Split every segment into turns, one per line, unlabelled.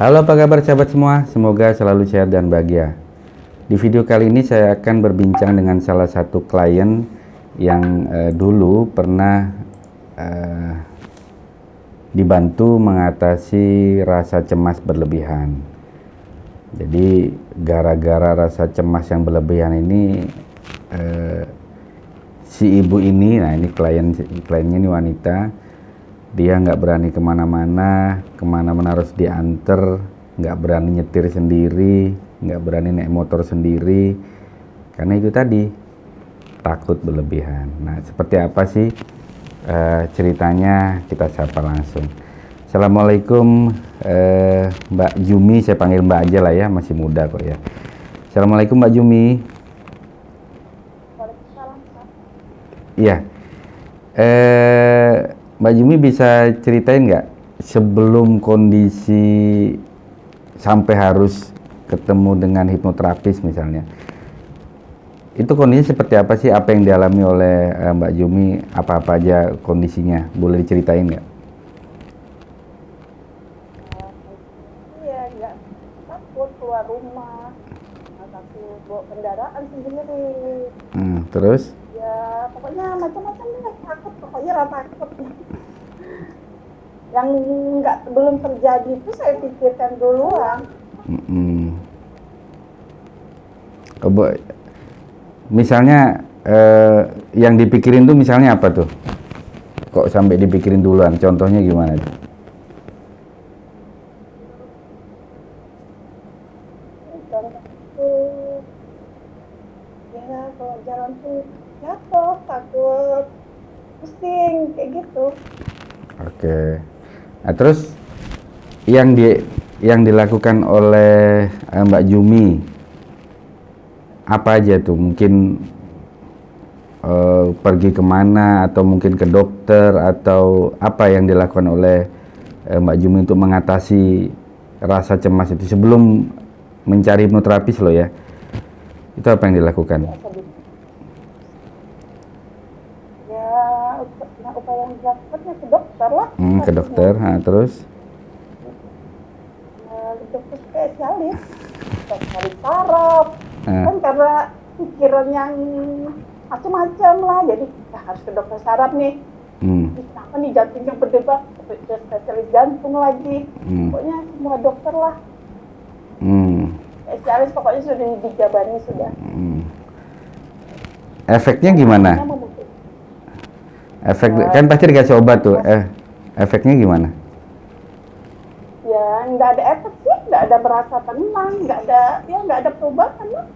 Halo, apa kabar sahabat semua? Semoga selalu sehat dan bahagia. Di video kali ini saya akan berbincang dengan salah satu klien yang dulu pernah dibantu mengatasi rasa cemas berlebihan. Jadi gara-gara rasa cemas yang berlebihan ini si ibu ini, nah ini kliennya ini wanita, dia nggak berani kemana-mana harus diantar, nggak berani nyetir sendiri, nggak berani naik motor sendiri, karena itu tadi, takut berlebihan. Nah, seperti apa sih ceritanya? Kita sapa langsung. Assalamualaikum Mbak Jumi, saya panggil Mbak aja lah ya, masih muda kok ya. Assalamualaikum Mbak Jumi. Iya. Mbak Jumi bisa ceritain nggak sebelum kondisi sampai harus ketemu dengan hipnoterapis misalnya, itu kondisinya seperti apa sih? Apa yang dialami oleh Mbak Jumi? Apa-apa aja kondisinya? Boleh diceritain nggak?
Iya, nggak takut keluar rumah, nggak takut bawa kendaraan sendiri.
Terus?
Ya pokoknya macam-macam deh, takut, pokoknya rata takut. Yang belum terjadi itu saya pikirkan duluan.
Misalnya yang dipikirin tuh misalnya apa tuh? Kok sampai dipikirin duluan? Contohnya gimana tuh?
Contoh ya kalau jalan tuh jatuh, takut pusing kayak gitu.
Oke. Nah, terus yang dilakukan oleh Mbak Jumi apa aja tuh? Mungkin pergi kemana, atau mungkin ke dokter, atau apa yang dilakukan oleh Mbak Jumi untuk mengatasi rasa cemas itu sebelum mencari hipnoterapis loh ya? Itu apa yang dilakukan?
Ya upaya yang dilakukannya ke dokter lah.
Ke dokter. Nah, terus?
Dokter spesialis saraf. Kan karena pikiran yang macam-macam lah, jadi ya harus ke dokter saraf nih. Kenapa nih jantungnya berdebar, ke spesialis jantung lagi. Pokoknya semua dokter lah. Spesialis pokoknya sudah dijabani sudah.
Efeknya gimana? Kan pasti dikasih obat tuh. Efeknya gimana?
Ya nggak ada efek sih, nggak ada merasa tenang, nggak ada perubahan lah.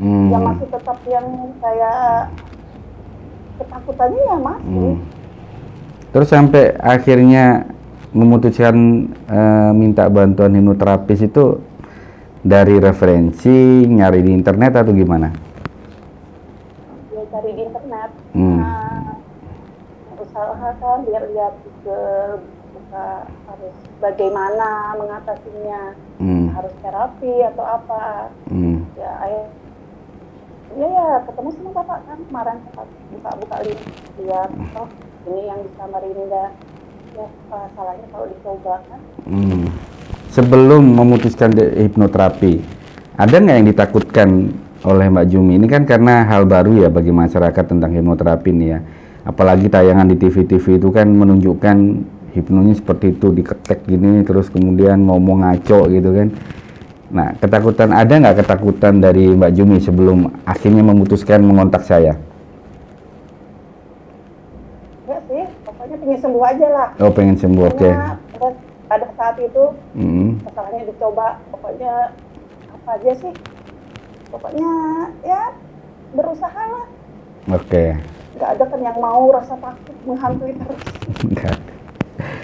Ya masih tetap yang kayak ketakutannya ya masih.
Terus sampai akhirnya memutuskan minta bantuan hipnoterapis itu dari referensi, nyari di internet atau gimana?
Ya cari di internet. Usahakan biar lihat ke harus bagaimana mengatasinya, harus terapi atau apa. Ya ketemu sama bapak kan kemarin, buka link lihat, oh ini yang bisa Marinda, ya salahnya kalau dicoba kan.
Sebelum memutuskan hipnoterapi, ada nggak yang ditakutkan oleh Mbak Jumi? Ini kan karena hal baru ya bagi masyarakat tentang hipnoterapi nih ya. Apalagi tayangan di TV-TV itu kan menunjukkan hipnonya seperti itu, diketek gini terus kemudian ngomong ngaco gitu kan. Nah, ada nggak ketakutan dari Mbak Jumi sebelum akhirnya memutuskan mengontak saya?
Enggak sih, pokoknya pengen sembuh aja lah.
Oh, pengen sembuh, oke.
Pada saat itu masalahnya dicoba, pokoknya apa aja sih, pokoknya ya berusaha lah.
Oke.
Nggak ada kan yang mau rasa takut menghantui terus.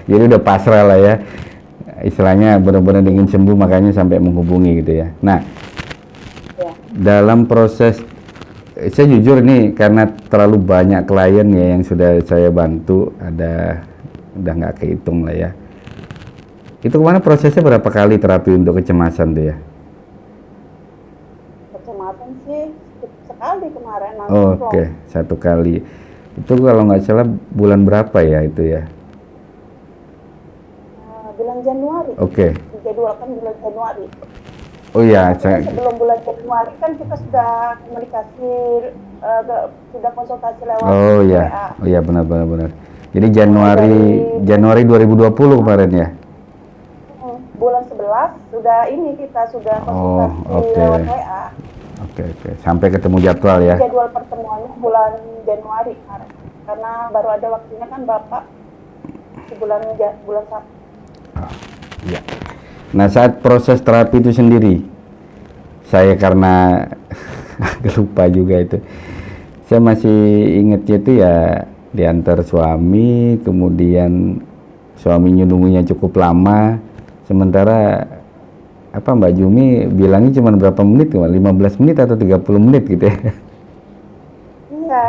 Jadi udah pasrah lah ya, istilahnya benar-benar ingin sembuh, makanya sampai menghubungi gitu ya. Nah, dalam proses, saya jujur nih karena terlalu banyak klien ya yang sudah saya bantu, udah nggak kehitung lah ya. Itu kemana prosesnya, berapa kali terapi untuk kecemasan tuh ya?
Kecemasan sih sekali kemarin.
Oke, 1 kali. Itu kalau nggak salah bulan berapa ya itu ya?
Bulan Januari.
Oke.
Dijadwalkan bulan Januari.
Oh iya,
sebelum bulan Januari kan kita sudah komunikasi, sudah konsultasi lewat
oh iya,
WA.
oh iya benar. Jadi Januari 2020 kemarin ya.
Bulan 11 sudah konsultasi lewat WA.
Oke. Sampai ketemu jadwal ya.
Jadwal pertemuannya bulan Januari kemarin. Karena baru ada waktunya kan Bapak di bulan 1.
Oh, iya. Nah, saat proses terapi itu sendiri, saya karena agak lupa juga itu. Saya masih ingatnya itu ya diantar suami, kemudian suaminya nunggunya cukup lama. Sementara Mbak Jumi bilangnya cuma berapa menit, 15 menit atau 30 menit gitu ya.
Iya,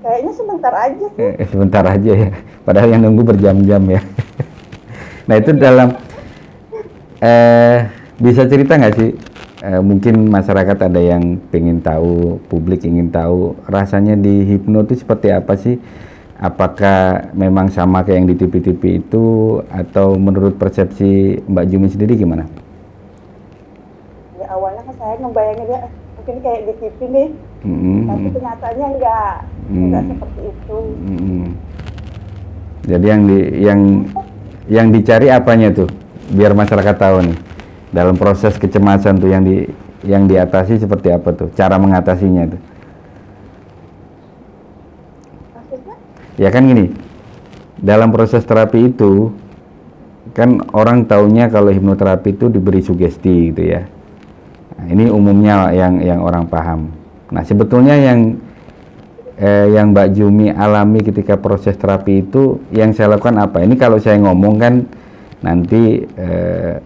kayaknya sebentar aja sih.
Sebentar aja ya, padahal yang nunggu berjam-jam ya. Nah itu dalam, bisa cerita nggak sih, mungkin masyarakat ada yang pengen tahu, publik ingin tahu, rasanya di hipno itu seperti apa sih? Apakah memang sama kayak yang di TV-TV itu, atau menurut persepsi Mbak Jumi sendiri gimana?
Ya awalnya kan saya ngebayangin ya mungkin kayak di TV nih, tapi kenyataannya enggak seperti itu.
Jadi yang dicari apanya tuh, biar masyarakat tahu nih, dalam proses kecemasan tuh yang diatasi seperti apa tuh, cara mengatasinya tuh? Ya kan gini, dalam proses terapi itu kan orang taunya kalau hipnoterapi itu diberi sugesti gitu ya. Nah, ini umumnya yang orang paham. Nah sebetulnya yang Mbak Jumi alami ketika proses terapi itu yang saya lakukan apa? Ini kalau saya ngomong kan nanti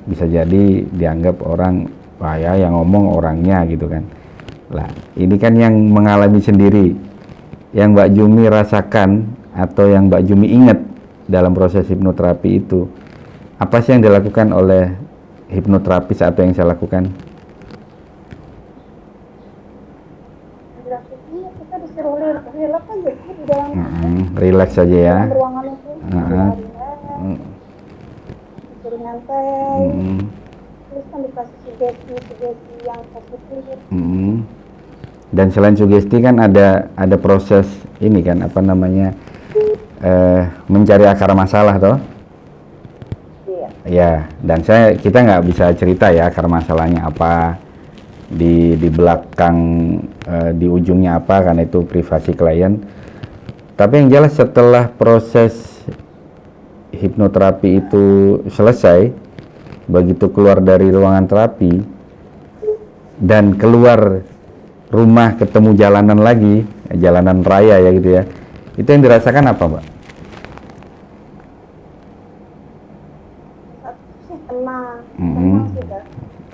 bisa jadi dianggap orang, wah ya yang ngomong orangnya gitu kan. Lah ini kan yang mengalami sendiri, yang Mbak Jumi rasakan atau yang Mbak Jumi ingat dalam proses hipnoterapi itu, apa sih yang dilakukan oleh hipnoterapis atau yang saya lakukan?
Kita disuruh relax aja di dalam
relax saja ya.
Dalam ruangan itu disuruh nyantai, terus kan dikasih sugesti yang positif.
Dan selain sugesti kan ada proses ini kan mencari akar masalah toh.
Iya.
Ya, dan kita nggak bisa cerita ya akar masalahnya apa, di belakang, di ujungnya apa, karena itu privasi klien. Tapi yang jelas setelah proses hipnoterapi itu selesai, begitu keluar dari ruangan terapi dan keluar rumah ketemu jalanan lagi, jalanan raya ya gitu ya, itu yang dirasakan apa, Mbak?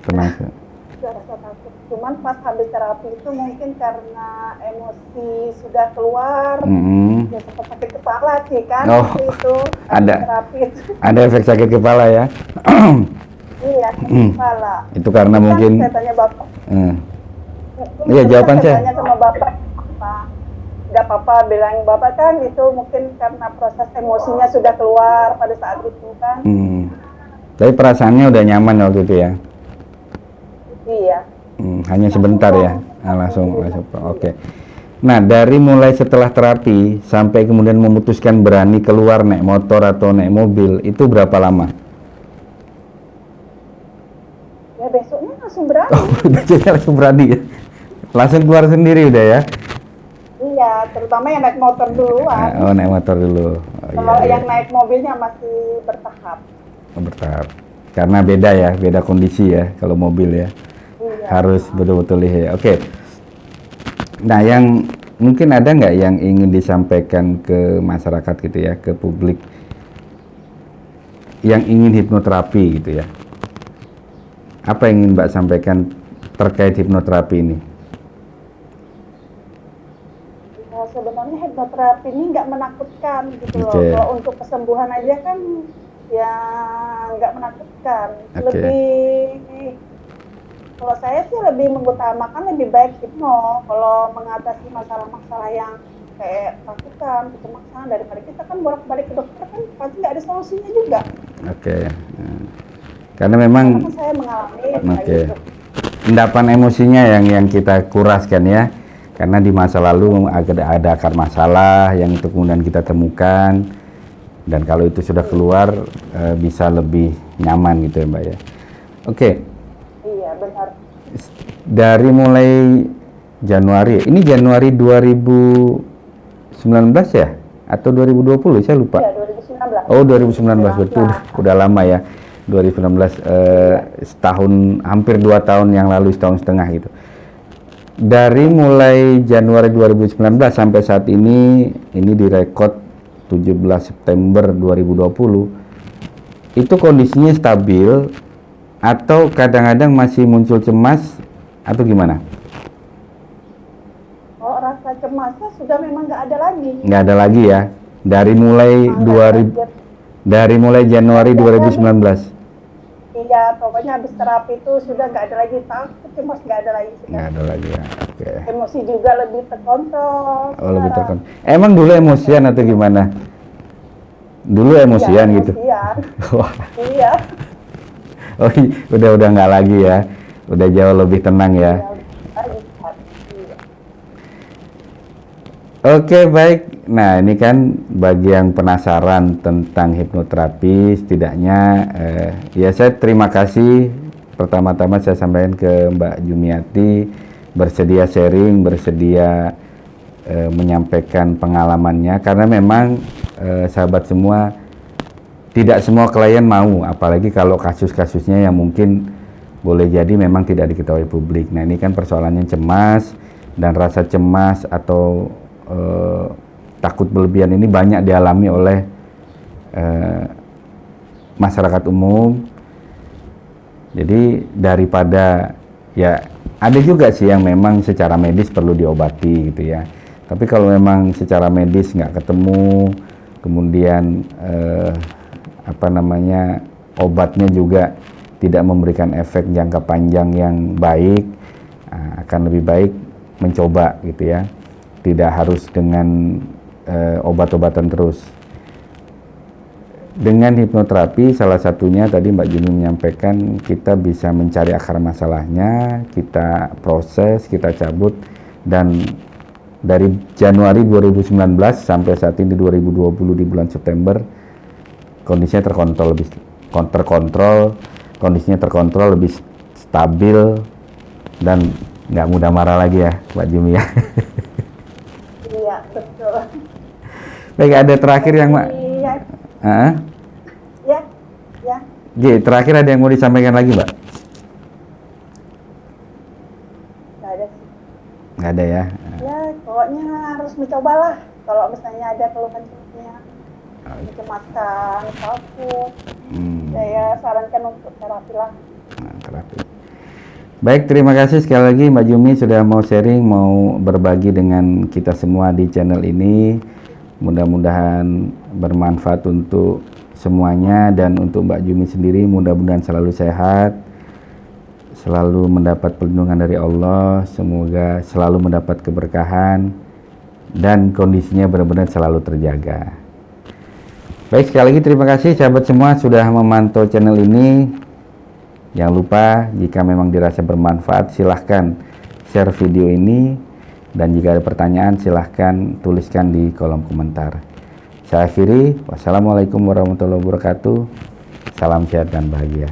Tenang sih.
Sudah rasa takut. Cuman pas habis terapi itu mungkin karena emosi sudah keluar, ya sempat sakit kepala sih kan. Itu
ada efek sakit kepala ya.
Iya, sakit kepala.
Itu karena kan mungkin
saya tanya Bapak.
Iya, jawaban saya.
Tanya sama Bapak, nggak apa-apa, bilang Bapak kan itu mungkin karena proses emosinya sudah keluar pada saat itu kan.
Tapi perasaannya udah nyaman waktu itu ya?
Iya.
Hanya sebentar ya? Langsung. Oke. Nah, dari mulai setelah terapi sampai kemudian memutuskan berani keluar naik motor atau naik mobil, itu berapa lama?
Ya besoknya langsung berani.
Besoknya langsung berani ya? Langsung keluar sendiri udah ya?
Iya, terutama yang naik motor duluan.
Naik motor dulu.
Kalau yang naik mobilnya masih bertahap.
Bertahap. Karena beda kondisi ya kalau mobil ya.
Iya.
Harus betul-betul lihat. Oke. Nah, yang mungkin ada nggak yang ingin disampaikan ke masyarakat gitu ya, ke publik yang ingin hipnoterapi gitu ya? Apa yang ingin Mbak sampaikan terkait hipnoterapi ini?
Ya, sebenarnya hipnoterapi ini nggak menakutkan gitu loh. Kalau untuk kesembuhan aja kan ya nggak menakutkan. Kalau saya sih lebih mengutamakan lebih baik hipno kalau mengatasi masalah-masalah yang kayak takutan, kecemasan, daripada kita kan bolak-balik ke dokter kan pasti nggak ada solusinya juga.
Oke. Karena memang
Karena saya mengalami
oke.
gitu.
Endapan emosinya yang kita kuraskan ya. Karena di masa lalu ada akar masalah yang itu kemudian kita temukan, dan kalau itu sudah keluar bisa lebih nyaman gitu ya Mbak ya. Oke.
Iya, benar.
Dari mulai Januari, ini Januari 2019 ya? Atau 2020? Saya lupa.
Iya, 2019.
Oh, 2019, betul. Udah lama ya. 2019, setahun, hampir 2 tahun yang lalu, setahun setengah gitu. Dari mulai Januari 2019 sampai saat ini direkod 17 September 2020, itu kondisinya stabil atau kadang-kadang masih muncul cemas atau gimana?
Oh, rasa cemasnya sudah memang nggak ada lagi.
Nggak ada lagi ya? Dari mulai Januari 2019?
Iya, pokoknya habis terapi itu sudah nggak ada lagi takut, cemas nggak ada lagi.
Nggak ada lagi ya, oke.
Emosi juga lebih terkontrol.
Oh, lebih terkontrol. Emang dulu emosian atau gimana? Dulu emosian
Iya,
gitu?
emosian.
Wah,
Iya.
oh udah nggak lagi ya? Udah jauh lebih tenang ya?
Iya.
Oke, baik. Nah, ini kan bagi yang penasaran tentang hipnoterapi, setidaknya ya saya terima kasih. Pertama-tama saya sampaikan ke Mbak Jumiati, bersedia sharing, bersedia menyampaikan pengalamannya, karena memang sahabat semua, tidak semua klien mau, apalagi kalau kasus-kasusnya yang mungkin boleh jadi memang tidak diketahui publik. Nah, ini kan persoalannya cemas, dan rasa cemas atau takut berlebihan ini banyak dialami oleh masyarakat umum. Jadi daripada, ya ada juga sih yang memang secara medis perlu diobati gitu ya. Tapi kalau memang secara medis nggak ketemu, kemudian obatnya juga tidak memberikan efek jangka panjang yang baik, akan lebih baik mencoba gitu ya. Tidak harus dengan obat-obatan terus. Dengan hipnoterapi, salah satunya tadi Mbak Juni menyampaikan, kita bisa mencari akar masalahnya, kita proses, kita cabut, dan dari Januari 2019 sampai saat ini 2020 di bulan September, kondisinya kondisinya terkontrol, lebih stabil, dan nggak mudah marah lagi ya Mbak Jumi ya.
Iya, betul.
Baik, ada terakhir yang
Iya. Ya.
Terakhir ada yang mau disampaikan lagi Mbak?
Nggak ada sih.
Nggak ada ya?
Ya, pokoknya harus mencobalah. Kalau misalnya ada keluhan-keluhannya, mencemaskan, takut, saya sarankan untuk terapi lah.
Terapi. Baik, terima kasih sekali lagi Mbak Jumi sudah mau sharing, mau berbagi dengan kita semua di channel ini. Mudah-mudahan bermanfaat untuk semuanya, dan untuk Mbak Jumi sendiri mudah-mudahan selalu sehat, selalu mendapat perlindungan dari Allah, semoga selalu mendapat keberkahan, dan kondisinya benar-benar selalu terjaga. Baik, sekali lagi terima kasih sahabat semua sudah memantau channel ini. Jangan lupa, jika memang dirasa bermanfaat, silahkan share video ini, dan jika ada pertanyaan silahkan tuliskan di kolom komentar. Saya akhiri, wassalamualaikum warahmatullahi wabarakatuh. Salam sehat dan bahagia.